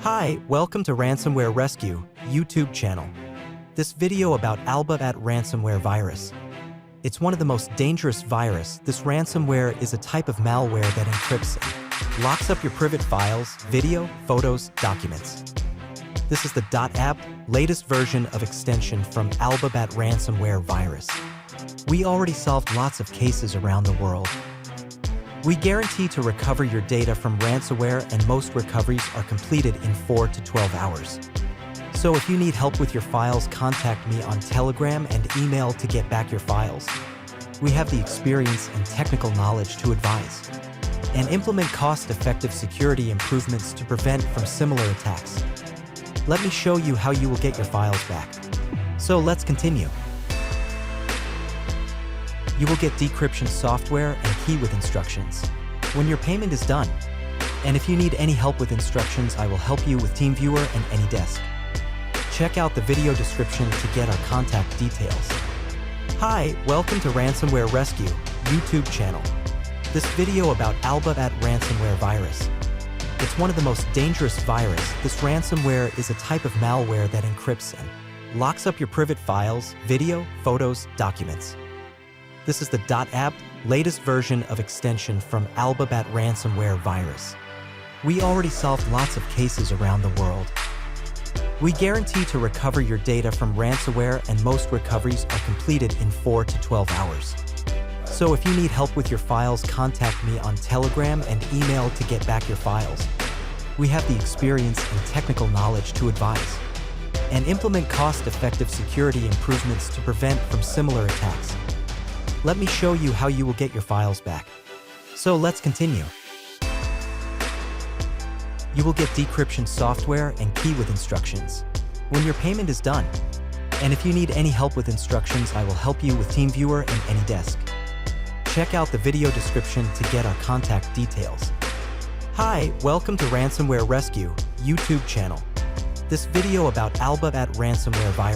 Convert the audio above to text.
Hi, welcome to Ransomware Rescue YouTube channel. This video about Albabat ransomware virus. It's one of the most dangerous virus. This ransomware is a type of malware that encrypts and locks up your private files, video, photos, documents. This is the .app latest version of extension from Albabat ransomware virus. We already solved lots of cases around the world. We guarantee to recover your data from ransomware, and most recoveries are completed in 4 to 12 hours. So if you need help with your files, contact me on Telegram and email to get back your files. We have the experience and technical knowledge to advise and implement cost-effective security improvements to prevent from similar attacks. Let me show you how you will get your files back. So let's continue. You will get decryption software and key with instructions when your payment is done. And if you need any help with instructions, I will help you with TeamViewer and AnyDesk. Check out the video description to get our contact details. Hi, welcome to Ransomware Rescue YouTube channel. This video about Albabat ransomware virus. It's one of the most dangerous virus. This ransomware is a type of malware that encrypts and locks up your private files, video, photos, documents. This is the .app latest version of extension from Albabat ransomware virus. We already solved lots of cases around the world. We guarantee to recover your data from ransomware, and most recoveries are completed in 4 to 12 hours. So if you need help with your files, contact me on Telegram and email to get back your files. We have the experience and technical knowledge to advise and implement cost-effective security improvements to prevent from similar attacks. Let me show you how you will get your files back. So let's continue. You will get decryption software and key with instructions when your payment is done. And if you need any help with instructions, I will help you with TeamViewer and AnyDesk. Check out the video description to get our contact details. Hi, welcome to Ransomware Rescue YouTube channel. This video about Albabat ransomware virus.